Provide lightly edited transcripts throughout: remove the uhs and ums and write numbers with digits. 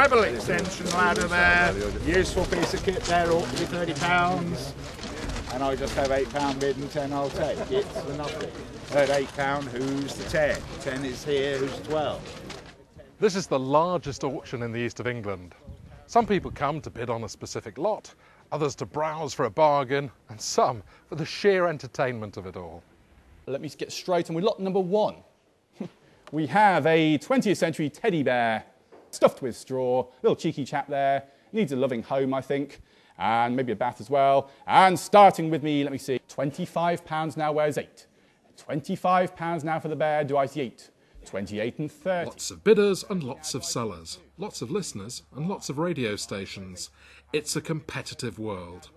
treble extension ladder there. Useful piece of kit there, ought to be £30. And I just have £8 bid and 10 I'll take. It's for nothing. At £8, who's the 10? 10 is here, who's 12? This is the largest auction in the east of England. Some people come to bid on a specific lot, others to browse for a bargain, and some for the sheer entertainment of it all. Let me get straight on with lot number 1. We have a 20th century teddy bear, stuffed with straw, little cheeky chap there, needs a loving home, I think, and maybe a bath as well. And starting with me, let me see, £25 now, where's 8? £25 now for the bear, do I see 8? 28 and 30. Lots of bidders and lots of sellers, lots of listeners and lots of radio stations. It's a competitive world.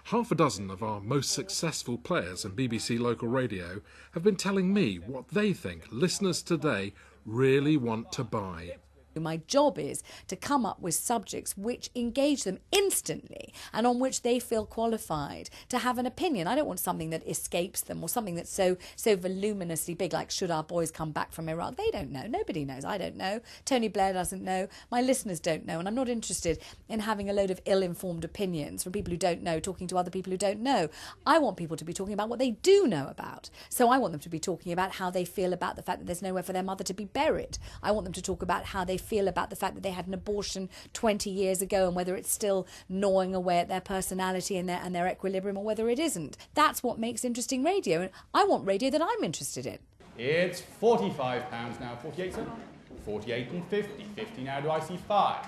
Half a dozen of our most successful players in BBC local radio have been telling me what they think listeners today really want to buy. My job is to come up with subjects which engage them instantly and on which they feel qualified to have an opinion. I don't want something that escapes them or something that's so voluminously big, like should our boys come back from Iraq? They don't know. Nobody knows. I don't know. Tony Blair doesn't know. My listeners don't know. And I'm not interested in having a load of ill-informed opinions from people who don't know, talking to other people who don't know. I want people to be talking about what they do know about. So I want them to be talking about how they feel about the fact that there's nowhere for their mother to be buried. I want them to talk about how they feel about the fact that they had an abortion 20 years ago and whether it's still gnawing away at their personality and their equilibrium or whether it isn't. That's what makes interesting radio, and I want radio that I'm interested in. It's £45 now, 48, sir? 48 and 50. 50 now, do I see 5?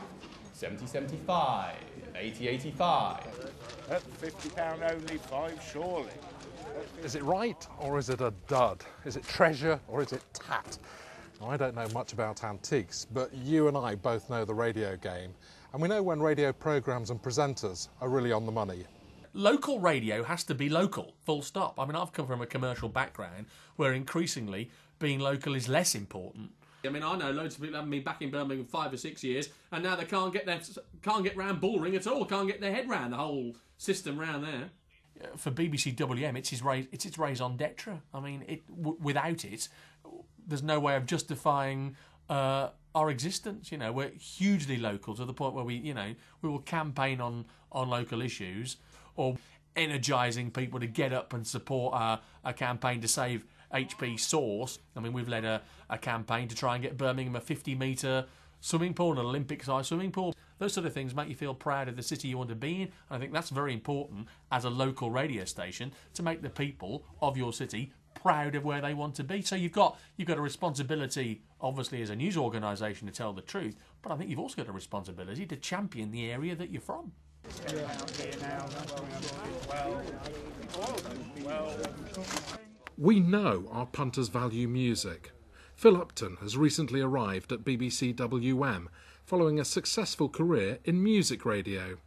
70, 75. 80, 85. At £50 only, 5 surely. Is it right or is it a dud? Is it treasure or is it tat? I don't know much about antiques, but you and I both know the radio game, and we know when radio programmes and presenters are really on the money. Local radio has to be local, full stop. I mean, I've come from a commercial background where increasingly being local is less important. I mean, I know loads of people haven't been back in Birmingham 5 or 6 years, and now they can't get round Bullring at all, can't get their head round the whole system round there. For BBC WM, it's its raison d'etre. I mean, without it, there's no way of justifying our existence. You know, we're hugely local to the point where we will campaign on local issues or energising people to get up and support a campaign to save HP Source. I mean, we've led a campaign to try and get Birmingham a 50-metre swimming pool, an Olympic-sized swimming pool. Those sort of things make you feel proud of the city you want to be in. And I think that's very important as a local radio station, to make the people of your city proud of where they want to be. So you've got a responsibility, obviously, as a news organisation, to tell the truth, but I think you've also got a responsibility to champion the area that you're from. We know our punters value music. Phil Upton has recently arrived at BBC WM following a successful career in music radio.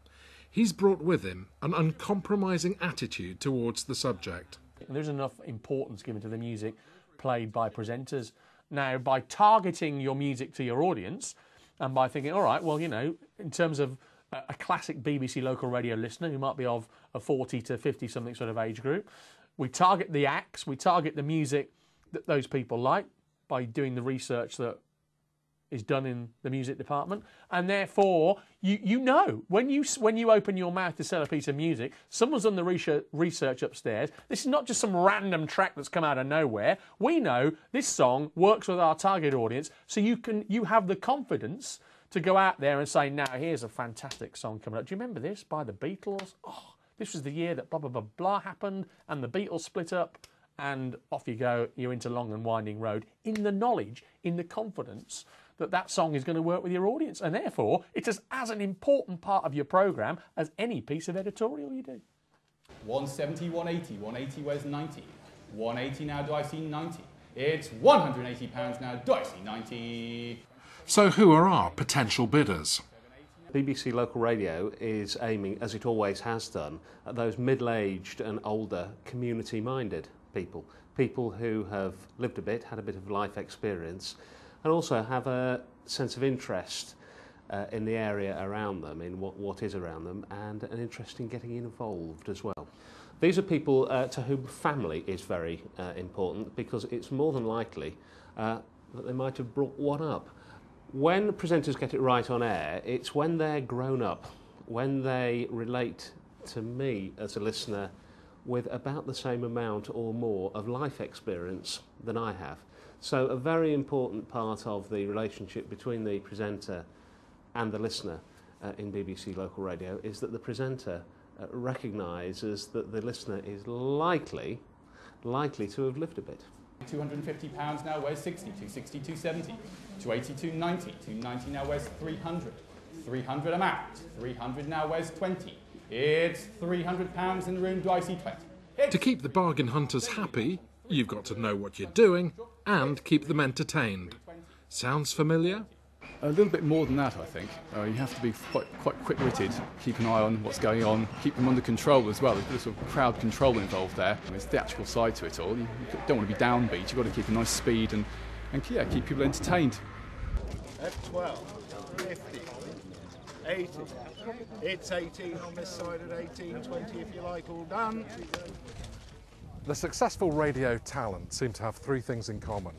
He's brought with him an uncompromising attitude towards the subject. There's enough importance given to the music played by presenters. Now, by targeting your music to your audience and by thinking, all right, well, in terms of a classic BBC local radio listener who might be of a 40 to 50-something sort of age group, we target the acts, we target the music that those people like by doing the research that is done in the music department, and therefore you know when you open your mouth to sell a piece of music, someone's done the research upstairs. This is not just some random track that's come out of nowhere. We know this song works with our target audience, so you have the confidence to go out there and say, now here's a fantastic song coming up. Do you remember this by the Beatles? Oh, this was the year that blah blah blah blah happened, and the Beatles split up. And off you go, you're into Long and Winding Road, in the knowledge, in the confidence that song is going to work with your audience. And therefore, it's as an important part of your programme as any piece of editorial you do. 170, 180, 180, where's 90? 180 now, do I see 90? It's £180 now, do I see 90? So who are our potential bidders? BBC Local Radio is aiming, as it always has done, at those middle-aged and older community-minded people who have lived a bit, had a bit of life experience, and also have a sense of interest in the area around them, in what is around them, and an interest in getting involved as well. These are people to whom family is very important, because it's more than likely that they might have brought one up. When presenters get it right on air, it's when they're grown up, when they relate to me as a listener with about the same amount or more of life experience than I have. So a very important part of the relationship between the presenter and the listener in BBC Local Radio is that the presenter recognises that the listener is likely to have lived a bit. £250 now weighs 60, 260, 270, 280, 290, 290 now weighs 300, 300 amount, 300 now weighs 20. It's £300 in the room, do I see 20? To keep the bargain hunters happy, you've got to know what you're doing and keep them entertained. Sounds familiar? A little bit more than that, I think. You have to be quite quick-witted, keep an eye on what's going on, keep them under control as well. There's a bit of sort of crowd control involved there. There's a theatrical side to it all. You don't want to be downbeat, you've got to keep a nice speed and keep people entertained. At 12, 50, 80. It's 18 on this side at 18, 20 if you like, all done. The successful radio talent seem to have three things in common.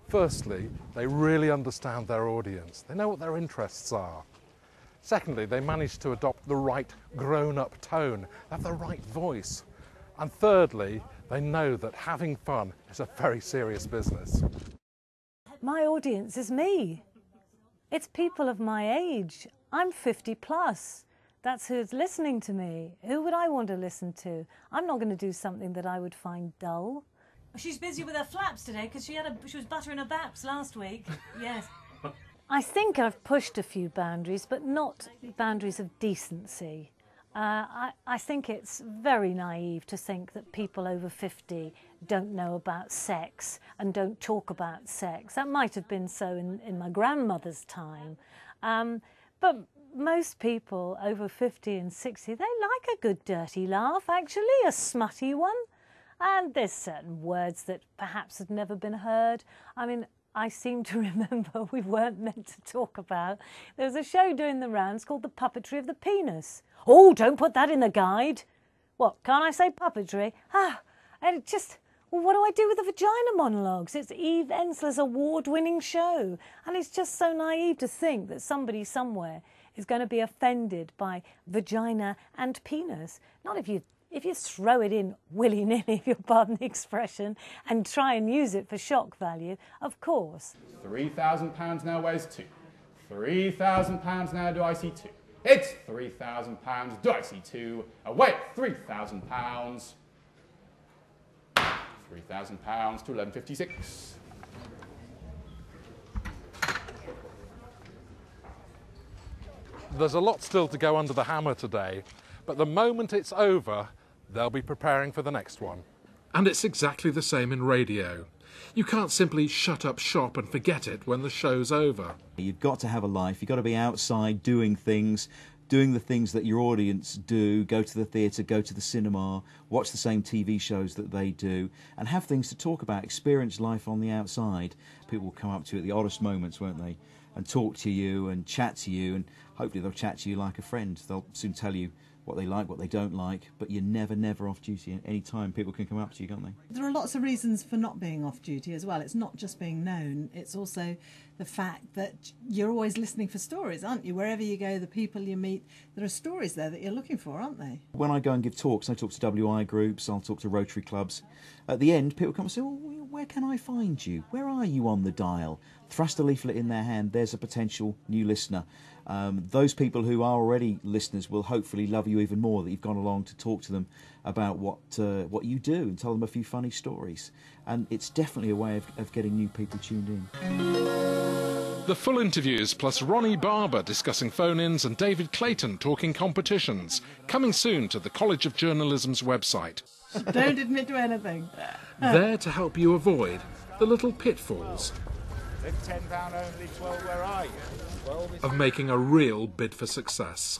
Firstly, they really understand their audience. They know what their interests are. Secondly, they manage to adopt the right grown-up tone, they have the right voice. And thirdly, they know that having fun is a very serious business. My audience is me. It's people of my age. I'm 50 plus. That's who's listening to me. Who would I want to listen to? I'm not going to do something that I would find dull. She's busy with her flaps today because she was buttering her baps last week. Yes. I think I've pushed a few boundaries, but not boundaries of decency. I think it's very naive to think that people over 50 don't know about sex and don't talk about sex. That might have been so in my grandmother's time. But most people over 50 and 60, they like a good dirty laugh, actually, a smutty one. And there's certain words that perhaps had never been heard. I mean, I seem to remember we weren't meant to talk about. There was a show doing the rounds called The Puppetry of the Penis. Oh, don't put that in the guide. What, can't I say puppetry? And it just, well, what do I do with the vagina monologues? It's Eve Ensler's award-winning show. And it's just so naive to think that somebody somewhere is going to be offended by vagina and penis. Not if you throw it in willy-nilly, if you'll pardon the expression, and try and use it for shock value, of course. £3,000 now weighs 2. £3,000 now do I see 2. It's £3,000, do I see 2? Away at £3,000. £3,000 to 11.56. There's a lot still to go under the hammer today, but the moment it's over, they'll be preparing for the next one. And it's exactly the same in radio. You can't simply shut up shop and forget it when the show's over. You've got to have a life, you've got to be outside doing the things that your audience do, go to the theatre, go to the cinema, watch the same TV shows that they do, and have things to talk about, experience life on the outside. People will come up to you at the oddest moments, won't they, and talk to you and chat to you, and hopefully they'll chat to you like a friend. They'll soon tell you what they like, what they don't like, but you're never off duty. At any time people can come up to you, can't they? There are lots of reasons for not being off duty as well. It's not just being known, it's also the fact that you're always listening for stories, aren't you? Wherever you go, the people you meet, there are stories there that you're looking for, aren't they? When I go and give talks, I talk to WI groups, I'll talk to Rotary clubs. At the end, people come and say, well, where can I find you? Where are you on the dial? Thrust a leaflet in their hand, there's a potential new listener. Those people who are already listeners will hopefully love you even more that you've gone along to talk to them about what you do and tell them a few funny stories. And it's definitely a way of getting new people tuned in. The full interviews plus Ronnie Barber discussing phone-ins and David Clayton talking competitions, coming soon to the College of Journalism's website. Don't admit to anything. There to help you avoid the little pitfalls Then £10 only, 12 where are you? 12 is of making a real bid for success.